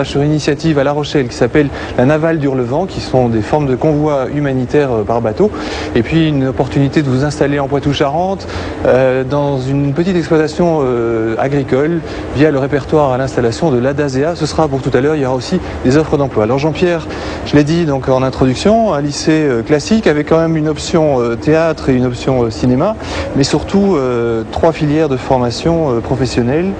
Sur une initiative à La Rochelle qui s'appelle la Navale d'Hurlevent, qui sont des formes de convois humanitaires par bateau. Et puis une opportunité de vous installer en Poitou-Charentes dans une petite exploitation agricole via le répertoire à l'installation de l'ADASEA. Ce sera pour tout à l'heure, il y aura aussi des offres d'emploi. Alors Jean-Pierre, je l'ai dit donc en introduction, un lycée classique avec quand même une option théâtre et une option cinéma, mais surtout 3 filières de formation professionnelle.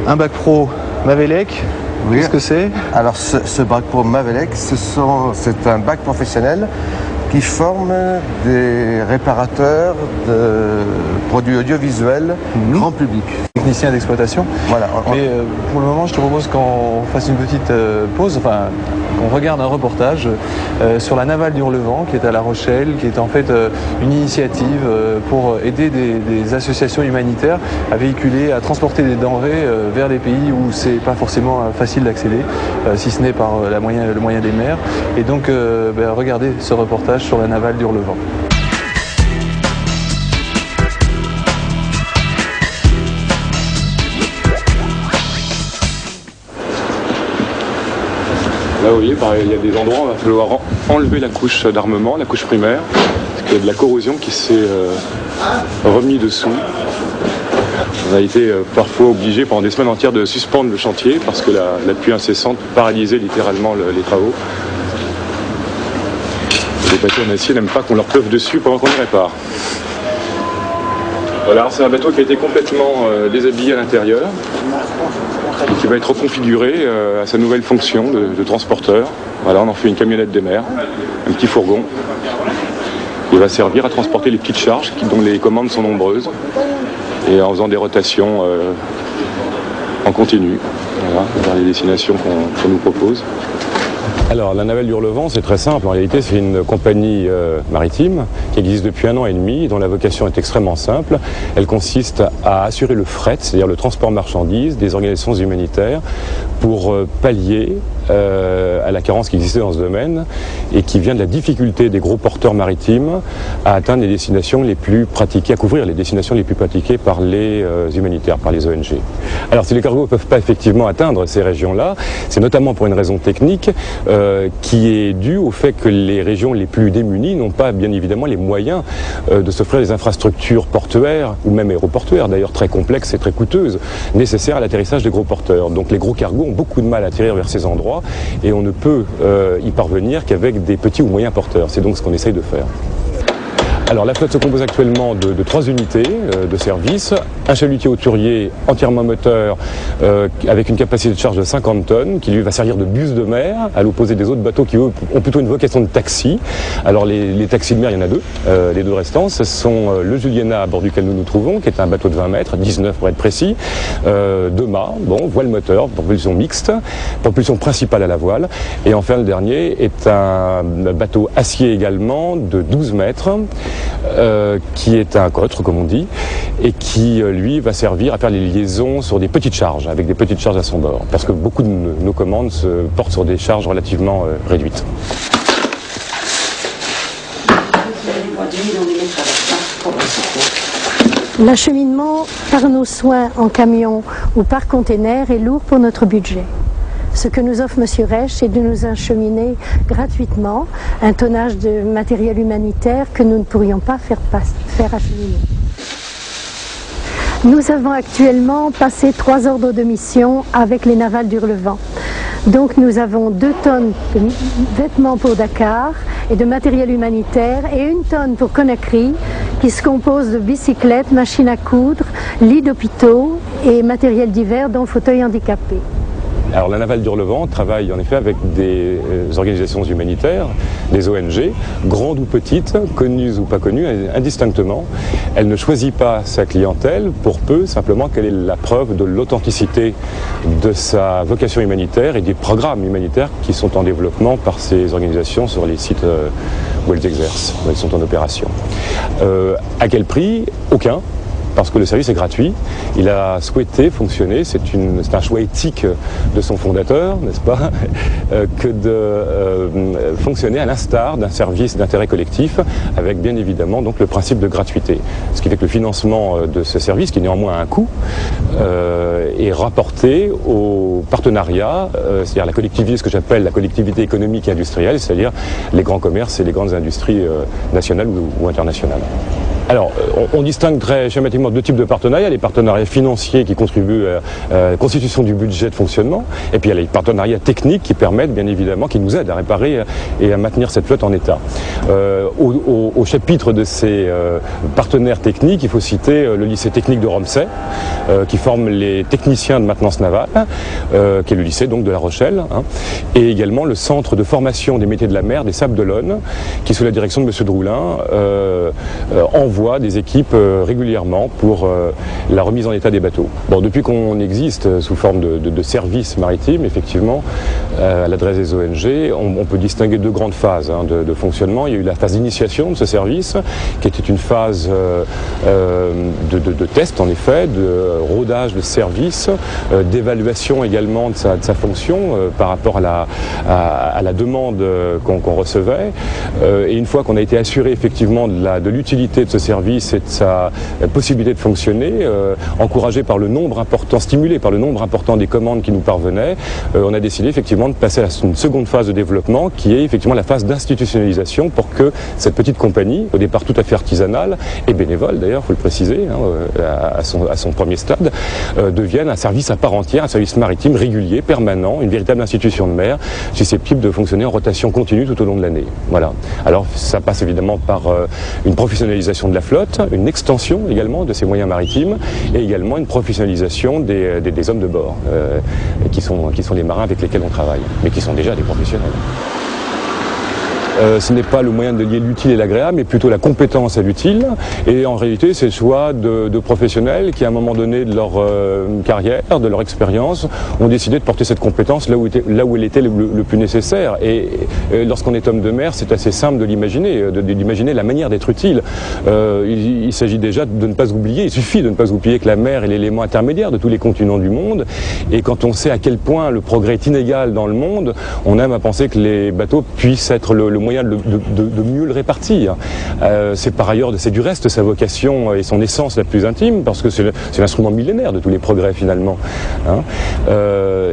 Un bac pro Mavelec. Oui. Qu'est-ce que c'est? Alors ce bac pro Mavelec, c'est un bac professionnel qui forme des réparateurs de produits audiovisuels grand public. Technicien d'exploitation. Voilà. Mais pour le moment, je te propose qu'on fasse une petite pause, enfin, qu'on regarde un reportage sur la Navale d'Hurlevent, qui est à La Rochelle, qui est en fait une initiative pour aider des associations humanitaires à véhiculer, à transporter des denrées vers des pays où c'est pas forcément facile d'accéder, si ce n'est par le moyen des mers. Et donc, regardez ce reportage sur la Navale d'Hurlevent. Là, vous voyez, il y a des endroits où il va falloir enlever la couche d'armement, la couche primaire, parce qu'il y a de la corrosion qui s'est remis dessous. On a été parfois obligé pendant des semaines entières de suspendre le chantier parce que la pluie incessante paralysait littéralement les travaux. Les bateaux en acier n'aiment pas qu'on leur pleuve dessus pendant qu'on les répare. Voilà, c'est un bateau qui a été complètement déshabillé à l'intérieur et qui va être reconfiguré à sa nouvelle fonction de transporteur. Voilà, on en fait une camionnette des mers, un petit fourgon. Il va servir à transporter les petites charges dont les commandes sont nombreuses et en faisant des rotations en continu, voilà, vers les destinations qu'on nous propose. Alors, la Navale d'Hurlevent, c'est très simple. En réalité, c'est une compagnie maritime qui existe depuis 1 an et demi, dont la vocation est extrêmement simple. Elle consiste à assurer le fret, c'est-à-dire le transport marchandises des organisations humanitaires pour pallier à la carence qui existait dans ce domaine et qui vient de la difficulté des gros porteurs maritimes à atteindre les destinations les plus pratiquées, à couvrir les destinations les plus pratiquées par les humanitaires, par les ONG. Alors, si les cargos ne peuvent pas effectivement atteindre ces régions-là, c'est notamment pour une raison technique qui est due au fait que les régions les plus démunies n'ont pas, bien évidemment, les moyens de s'offrir des infrastructures portuaires ou même aéroportuaires, d'ailleurs très complexes et très coûteuses, nécessaires à l'atterrissage des gros porteurs. Donc les gros cargos ont beaucoup de mal à atterrir vers ces endroits et on ne peut y parvenir qu'avec des petits ou moyens porteurs. C'est donc ce qu'on essaye de faire. Alors la flotte se compose actuellement de 3 unités de service, un chalutier hauturier entièrement moteur avec une capacité de charge de 50 tonnes qui lui va servir de bus de mer à l'opposé des autres bateaux qui eux ont plutôt une vocation de taxi. Alors les taxis de mer, il y en a 2, les 2 restants, ce sont le Juliana à bord duquel nous nous trouvons qui est un bateau de 20 mètres, 19 pour être précis, 2 mâts, voile moteur, propulsion mixte, propulsion principale à la voile et enfin le dernier est un bateau acier également de 12 mètres qui est un cotre comme on dit et qui lui va servir à faire les liaisons sur des petites charges avec des petites charges à son bord parce que beaucoup de nos commandes se portent sur des charges relativement réduites. L'acheminement par nos soins en camion ou par container est lourd pour notre budget. Ce que nous offre M. Reich, c'est de nous acheminer gratuitement un tonnage de matériel humanitaire que nous ne pourrions pas faire acheminer. Nous avons actuellement passé 3 ordres de mission avec les Navales d'Hurlevent. Donc nous avons 2 tonnes de vêtements pour Dakar et de matériel humanitaire et 1 tonne pour Conakry qui se compose de bicyclettes, machines à coudre, lits d'hôpitaux et matériel divers dont fauteuils handicapés. Alors la Navale d'Hurlevent travaille en effet avec des organisations humanitaires, des ONG, grandes ou petites, connues ou pas connues, indistinctement. Elle ne choisit pas sa clientèle pour peu simplement qu'elle ait la preuve de l'authenticité de sa vocation humanitaire et des programmes humanitaires qui sont en développement par ces organisations sur les sites où elles exercent, où elles sont en opération. À quel prix? Aucun. parce que le service est gratuit. Il a souhaité fonctionner, c'est un choix éthique de son fondateur, n'est-ce pas, que de fonctionner à l'instar d'un service d'intérêt collectif, avec bien évidemment donc le principe de gratuité. Ce qui fait que le financement de ce service, qui néanmoins a un coût, est rapporté au partenariat, c'est-à-dire la collectivité, ce que j'appelle la collectivité économique et industrielle, c'est-à-dire les grands commerces et les grandes industries nationales ou internationales. Alors, on distingue très schématiquement deux types de partenariats. Les partenariats financiers qui contribuent à la constitution du budget de fonctionnement, et puis il y a les partenariats techniques qui permettent, bien évidemment, qui nous aident à réparer et à maintenir cette flotte en état. Au chapitre de ces partenaires techniques, il faut citer le lycée technique de Romsey, qui forme les techniciens de maintenance navale, qui est le lycée donc de La Rochelle, hein, et également le centre de formation des métiers de la mer des Sables-d'Olonne, qui sous la direction de M. Droulin envoie des équipes régulièrement pour la remise en état des bateaux. Bon, depuis qu'on existe sous forme de services maritimes, effectivement, à l'adresse des ONG, on peut distinguer deux grandes phases de fonctionnement. Il y a eu la phase d'initiation de ce service, qui était une phase de test, en effet, de rodage de service, d'évaluation également de sa fonction par rapport à la demande qu'on recevait. Et une fois qu'on a été assuré effectivement de l'utilité de ce service et de sa possibilité de fonctionner, encouragé par le nombre important, stimulé par le nombre important des commandes qui nous parvenaient, on a décidé effectivement de passer à une seconde phase de développement qui est effectivement la phase d'institutionnalisation pour que cette petite compagnie, au départ tout à fait artisanale et bénévole d'ailleurs, il faut le préciser, à son premier stade, devienne un service à part entière, un service maritime régulier, permanent, une véritable institution de mer, susceptible de fonctionner en rotation continue tout au long de l'année. Voilà. Alors ça passe évidemment par une professionnalisation de la flotte, une extension également de ses moyens maritimes et également une professionnalisation des hommes de bord qui sont les marins avec lesquels on travaille, mais qui sont déjà des professionnels. Ce n'est pas le moyen de lier l'utile et l'agréable, mais plutôt la compétence à l'utile. Et en réalité, c'est le choix de professionnels qui, à un moment donné de leur carrière, de leur expérience, ont décidé de porter cette compétence là où elle était le plus nécessaire. Et lorsqu'on est homme de mer, c'est assez simple de l'imaginer la manière d'être utile. Il s'agit déjà de ne pas oublier, il suffit de ne pas oublier que la mer est l'élément intermédiaire de tous les continents du monde. Et quand on sait à quel point le progrès est inégal dans le monde, on aime à penser que les bateaux puissent être le moyen de mieux le répartir. C'est du reste sa vocation et son essence la plus intime, parce que c'est l'instrument millénaire de tous les progrès finalement. Hein.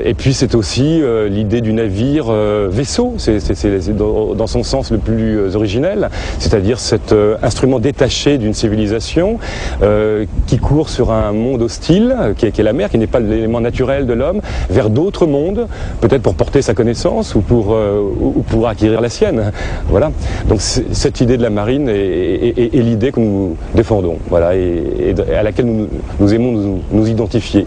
Et puis c'est aussi l'idée du navire vaisseau, c'est dans son sens le plus originel, c'est-à-dire cet instrument détaché d'une civilisation qui court sur un monde hostile, qui est la mer, qui n'est pas l'élément naturel de l'homme, vers d'autres mondes, peut-être pour porter sa connaissance ou pour acquérir la sienne. Voilà. Donc cette idée de la marine est l'idée que nous défendons, voilà, et à laquelle nous aimons nous identifier.